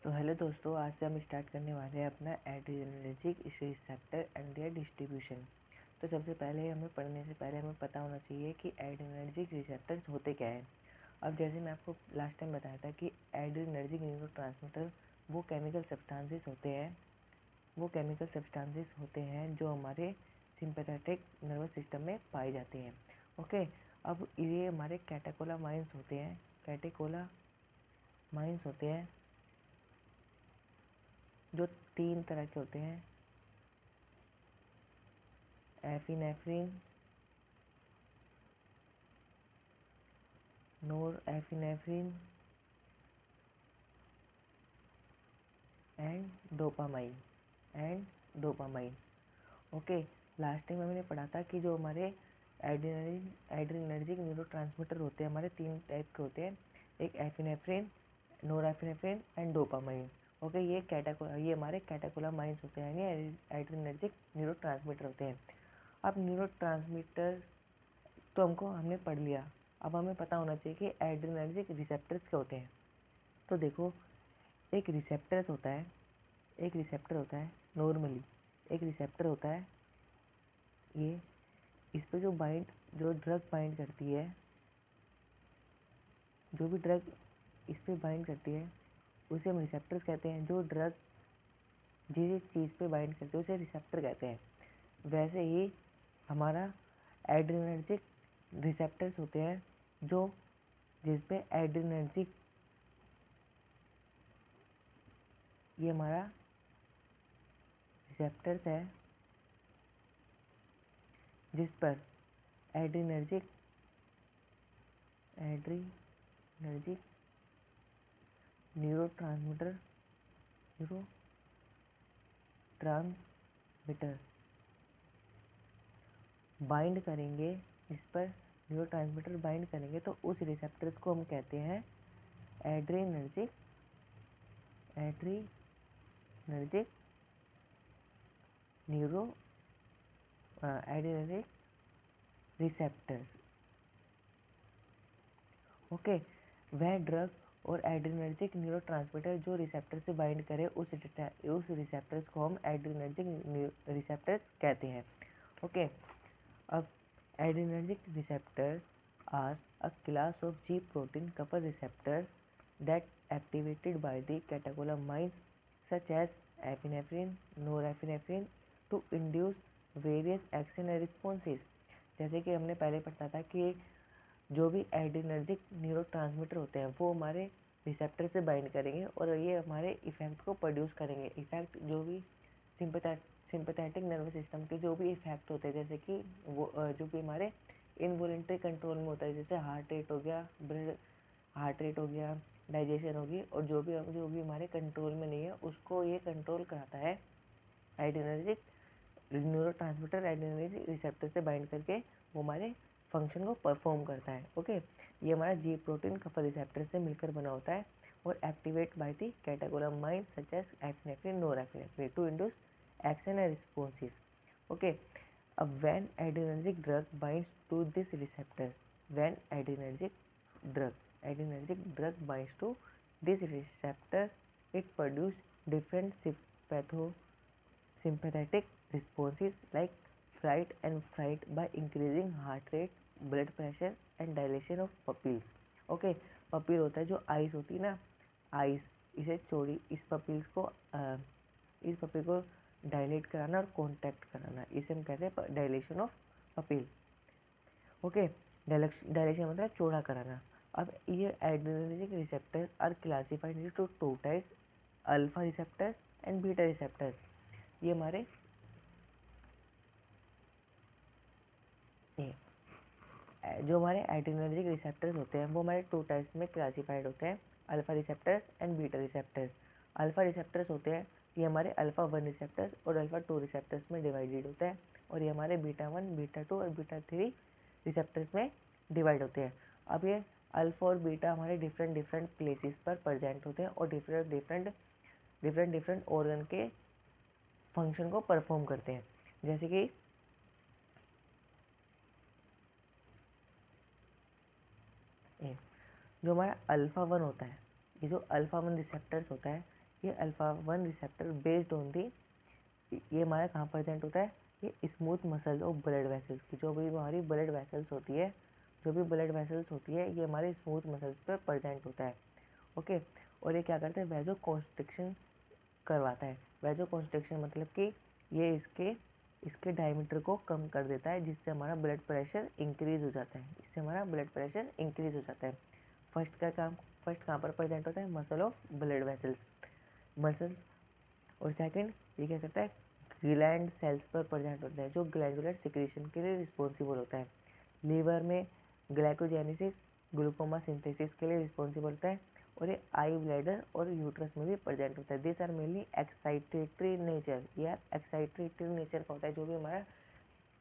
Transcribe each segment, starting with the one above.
तो हेलो दोस्तों, आज से हम स्टार्ट करने वाले हैं अपना adrenergic receptor and there distribution. तो सबसे पहले हमें पढ़ने से पहले हमें पता होना चाहिए कि एड्रेनर्जिक रिसेप्टर्स होते क्या हैं। अब जैसे मैं आपको लास्ट टाइम बताया था कि एड्रेनर्जिक न्यूरोट्रांसमीटर वो केमिकल सब्सटेंसेस होते हैं जो हमारे सिंपैथेटिक नर्वस सिस्टम में पाए जाते हैं। ओके, अब ये हमारे कैटेकोलामाइंस होते हैं जो 3 तरह के होते हैं, epinephrine, norepinephrine and dopamine. Okay, last time हमने पढ़ा था कि जो हमारे एड्रेनर्जिक न्यूरोट्रांसमीटर होते हैं हमारे 3 टाइप के होते हैं, एक epinephrine, norepinephrine and dopamine. Okay, ये हमारे कैटेकोलामाइंस होते हैं, यानी एड्रेनर्जिक न्यूरोट्रांसमीटर होते हैं। अब न्यूरोट्रांसमीटर तो हमने पढ़ लिया, अब हमें पता होना चाहिए कि एड्रेनर्जिक रिसेप्टर्स क्या होते हैं। तो देखो, एक रिसेप्टर होता है नॉर्मली, एक रिसेप्टर होता है ये, इस पर जो ड्रग बाइंड करती है, जो भी ड्रग इस पर बाइंड करती है उसे हम रिसेप्टर्स कहते हैं। जो ड्रग जिस चीज़ पे बाइंड करती है उसे रिसेप्टर कहते हैं। वैसे ही हमारा एड्रेनर्जिक रिसेप्टर्स होते हैं जो जिस पे एड्रेनर्जिक, ये हमारा रिसेप्टर्स है जिस पर एड्रेनर्जिक न्यूरोट्रांसमीटर बाइंड करेंगे, इस पर न्यूरोट्रांसमीटर बाइंड करेंगे तो उस रिसेप्टर्स को हम कहते हैं एड्रेनर्जिक रिसेप्टर्स। ओके, वह ड्रग और एड्रेनर्जिक न्यूरोट्रांसमीटर जो रिसेप्टर से बाइंड करे उस रिसेप्टर्स को हम एड्रेनर्जिक रिसेप्टर्स कहते हैं। ओके, अब adrenergic receptors are a class of G protein couple receptors that activated by the catecholamines such as epinephrine, norepinephrine to induce various action and responses। जैसे कि हमने पहले पढ़ा था कि जो भी एड्रेनर्जिक न्यूरोट्रांसमीटर होते हैं वो हमारे रिसेप्टर से बाइंड करेंगे और ये हमारे इफ़ेक्ट को प्रोड्यूस करेंगे। इफ़ेक्ट जो भी सिंपैथेटिक नर्वस सिस्टम के जो भी इफ़ेक्ट होते हैं, जैसे कि वो जो भी हमारे इनवॉलेंट्री कंट्रोल में होता है, जैसे हार्ट रेट हो गया, डाइजेशन होगी, और जो भी हमारे कंट्रोल में नहीं है उसको ये कंट्रोल कराता है एड्रेनर्जिक न्यूरोट्रांसमीटर। एड्रेनर्जिक रिसेप्टर से बाइंड करके वो हमारे फंक्शन को परफॉर्म करता है। ओके, ये हमारा G प्रोटीन कपल रिसेप्टर से मिलकर बना होता है और activate by the catecholamine such as epinephrine, norepinephrine to induce action and responses. Okay, अब when adrenergic drug binds to this receptors, when adrenergic drug binds to this receptors, it produce different sympathetic responses like flight and fright by increasing heart rate, blood pressure and dilation of pupils। Okay, pupil होता है जो ice होती है ना, ice, इसे चौड़ी, इस पपील को डायलेट कराना और कॉन्टैक्ट कराना, इसे हम कहते हैं dilation of pupil. Okay, dilation मतलब चौड़ा कराना। अब ये adrenergic receptors are classified into 2 types, alpha receptors and beta receptors. ये हमारे जो हमारे एड्रेनर्जिक रिसेप्टर्स होते हैं वो हमारे 2 टाइप्स में क्लासिफाइड होते हैं, alpha receptors and beta receptors. Alpha receptors होते हैं ये हमारे अल्फा 1 रिसेप्टर्स और अल्फा 2 रिसेप्टर्स में डिवाइडेड होते हैं, और ये हमारे बीटा 1, बीटा 2 और बीटा 3 रिसेप्टर्स में डिवाइड होते हैं। अब ये अल्फा और बीटा हमारे डिफरेंट प्लेसेस पर प्रेजेंट होते हैं और डिफरेंट ऑर्गन के फंक्शन को परफॉर्म करते हैं। जैसे कि जो हमारा अल्फा 1 होता है, ये जो अल्फा 1 रिसेप्टर्स होता है ये alpha 1 receptor based on the, ये हमारा कहाँ प्रेजेंट होता है, ये smooth muscle of blood vessels की, जो भी हमारी ब्लड वेसल्स होती है, जो भी ब्लड वेसल्स होती है ये हमारे स्मूथ मसल्स पर प्रेजेंट होता है। ओके, और ये क्या करता है, वैजो कॉन्स्ट्रिक्शन करवाता है। वैजो कॉन्स्ट्रिक्शन मतलब कि ये इसके डायमीटर को कम कर देता है, जिससे हमारा ब्लड प्रेशर इंक्रीज हो जाता है, इससे हमारा ब्लड प्रेशर इंक्रीज हो जाता है। फर्स्ट कहाँ पर प्रेजेंट होता है, मसल ऑफ ब्लड वेसल्स। और सेकंड ये क्या करता है, ग्लैंड सेल्स पर प्रेजेंट होता है, जो ग्लैंडुलर सिक्रीशन के लिए रिस्पॉन्सिबल होता है। लीवर में ग्लाइकोजेनेसिस, ग्लूकोमा सिंथेसिस के लिए रिस्पॉन्सिबल होता है। और ये आई ब्लैडर और यूट्रस में भी प्रेजेंट होता है। This are mainly excitatory nature, यह एक्साइटेटरी नेचर का होता है,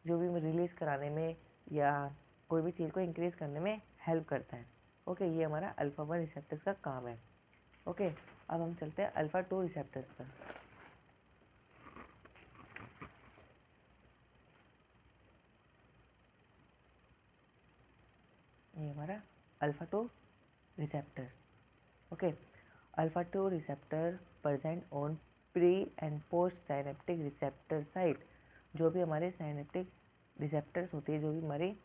जो भी रिलीज कराने में या कोई भी चीज़ को इंक्रीज करने में हेल्प करता है। ओके, ये हमारा अल्फा 1 रिसेप्टर्स का काम है। ओके, अब हम चलते हैं अल्फा 2 रिसेप्टर्स पर। ये हमारा alpha 2 receptor. Okay, alpha 2 receptor present on pre and post synaptic receptor site. जो भी हमारे साइनेप्टिक रिसेप्टर्स होती है, जो भी हमारी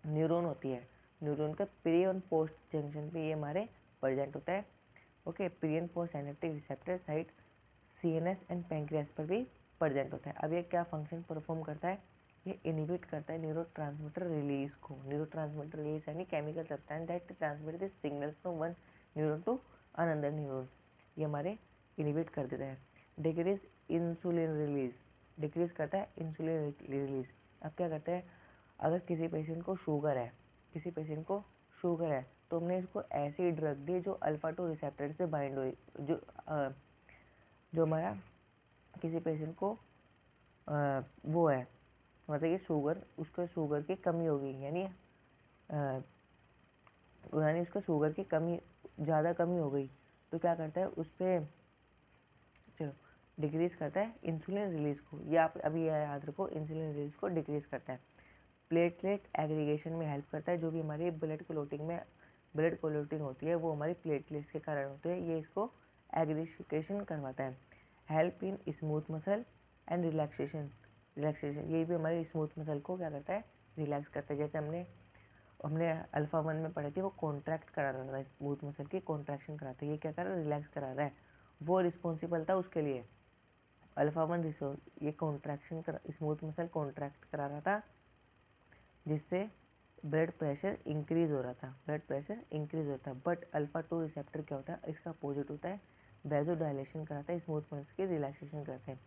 न्यूरॉन होती है, न्यूरॉन का प्री और पोस्ट जंक्शन पे ये हमारे प्रेजेंट होता है। Okay, pre and post synaptic receptor site CNS and pancreas पर भी प्रेजेंट होता है। अब ये क्या फंक्शन परफॉर्म करता है, ये इनिबिट करता है न्यूरोट्रांसमीटर रिलीज को। न्यूरोट्रांसमीटर रिलीज यानी chemical substance that transmit the signal from one neuron to another neuron, ये हमारे इनिबिट कर देता है। डिक्रीज इंसुलिन रिलीज, डिक्रीज करता है इंसुलिन रिलीज। अब क्या करता है, अगर किसी पेशेंट को शुगर है तो हमने इसको ऐसी ड्रग दी जो अल्फा 2 रिसेप्टर से बाइंड हुई, जो हमारा किसी पेशेंट को वो है, मतलब कि शुगर की कमी हो गई, यानी उसको शुगर की कमी ज़्यादा कमी हो गई, तो क्या करता है उस पर चलो डिक्रीज करता है इंसुलिन रिलीज को। ये आप अभी याद रखो, इंसुलिन रिलीज को डिक्रीज करता है। प्लेटलेट एग्रीगेशन में हेल्प करता है, जो भी हमारी ब्लड क्लोटिंग होती है वो हमारी प्लेटलेट्स के कारण होती है, ये इसको एग्रीगेशन करवाता है। Help in smooth muscle and relaxation, ये भी हमारी स्मूथ मसल को क्या करता है, रिलैक्स करता है। जैसे हमने अल्फा 1 में पढ़े थे, वो कॉन्ट्रैक्ट करा रहा था, स्मूथ मसल की कॉन्ट्रैक्शन कराता है, ये क्या कर रहा है, रिलैक्स करा रहा है। वो रिस्पॉन्सिबल था उसके लिए, अल्फा 1 ये कॉन्ट्रैक्शन स्मूथ मसल कॉन्ट्रैक्ट करा रहा था, जिससे ब्लड प्रेशर इंक्रीज हो रहा था। बट अल्फा 2 रिसेप्टर क्या होता है, इसका अपोजिट होता है, वैजो डायलेशन कराता है, स्मूथ मसल्स की रिलैक्सेशन करता है,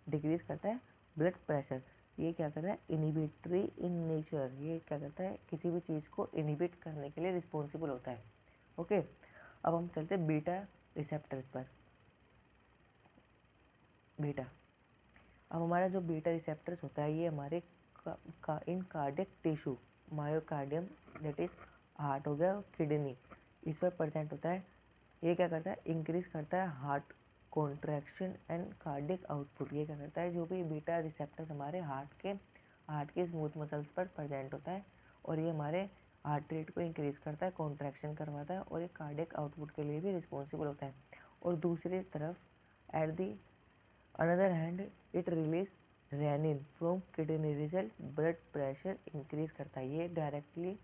डिक्रीज करता है ब्लड प्रेशर। ये क्या करता है, इनिबिटरी इन नेचर, ये क्या करता है, किसी भी चीज़ को इनिबिट करने के लिए रिस्पॉन्सिबल होता है। ओके, अब हम चलते हैं बीटा रिसेप्टर्स पर। अब हमारा जो बीटा रिसेप्टर्स होता है, ये हमारे इन cardiac tissue, myocardium that is heart हो गया, किडनी, इस पर प्रेजेंट होता है। ये क्या करता है, इंक्रीज करता है heart contraction and cardiac output. ये क्या करता है, जो भी बीटा रिसेप्टर्स हमारे हार्ट के स्मूथ मसल्स पर प्रेजेंट होता है, और ये हमारे हार्ट रेट को इंक्रीज करता है, कॉन्ट्रैक्शन करवाता है, और ये कार्डियक आउटपुट के लिए भी रिस्पॉन्सिबल होता है। और दूसरी तरफ at the another hand it release renin from kidney, result blood pressure increase करता है। ये डायरेक्टली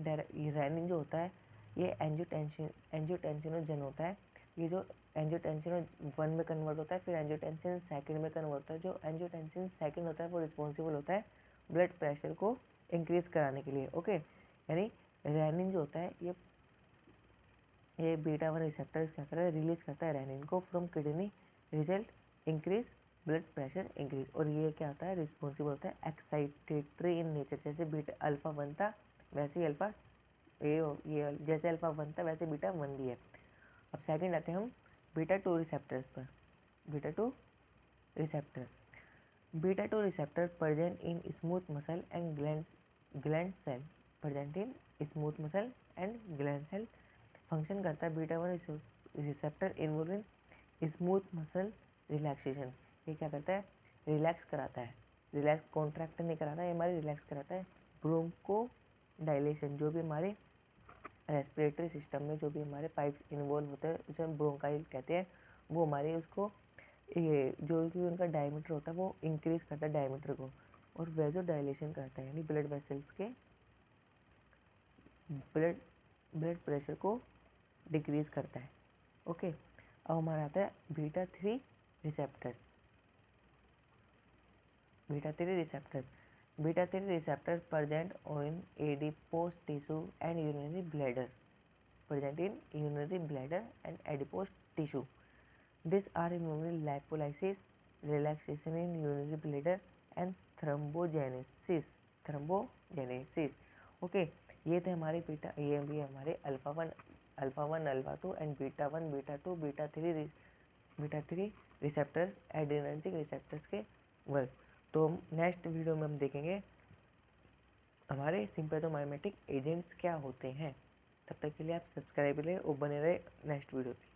रेनिन जो होता है, ये एंजियोटेंसिनोजन होता है। ये जो एंजियोटेंसिन 1 में कन्वर्ट होता है, फिर एंजियोटेंसिन सेकंड में कन्वर्ट होता है। जो एंजियोटेंसिन सेकंड होता है वो रिस्पॉन्सिबल होता है ब्लड प्रेशर को इंक्रीज कराने के लिए। ओके, यानी रेनिन जो होता है, ये बीटा 1 रिसेप्टर क्या करता है, रिलीज करता है रेनिन को from kidney, result increase blood pressure increase. और ये क्या होता है, रिस्पॉन्सिबल होता है एक्साइटेटरी इन नेचर। जैसे बीटा अल्फा 1 था वैसे ही ये जैसे अल्फा 1 था वैसे बीटा 1 भी है। अब सेकंड आते हैं हम बीटा 2 रिसेप्टर्स पर। Beta 2 receptor present in smooth muscle and gland cell, present in smooth muscle and gland cell. Function करता है beta 1 receptor involve in smooth muscle relaxation. ये क्या करता है, रिलैक्स कराता है, रिलैक्स कॉन्ट्रैक्ट नहीं कराता है, हमारे रिलैक्स कराता है। ब्रोंको डायलेशन, जो भी हमारे रेस्पिरेटरी सिस्टम में जो भी हमारे पाइप्स इन्वॉल्व होते हैं उसे हम ब्रोंकाइल कहते हैं, वो हमारे उसको जो कि उनका डायमीटर होता है वो इंक्रीज करता है डायमीटर को, और वेजो डायलेशन करता है, यानी ब्लड वेसल्स के ब्लड प्रेशर को डिक्रीज करता है। ओके, अब हमारा आता है beta 3 receptors. Beta 3 receptors present in adipose tissue and urinary bladder. Present in urinary bladder and adipose tissue. These are mainly lipolysis, relaxation in urinary bladder and thrombogenesis. Okay, ये थे हमारे beta, ये भी हमारे alpha 1 alpha 2 and beta 1 beta 2 beta 3 receptors, adrenergic receptors के work. तो next video में हम देखेंगे हमारे सिंपैथोमाइमेटिक एजेंट्स क्या होते हैं। तब तक के लिए आप सब्सक्राइब करें और बने रहे नेक्स्ट वीडियो पे।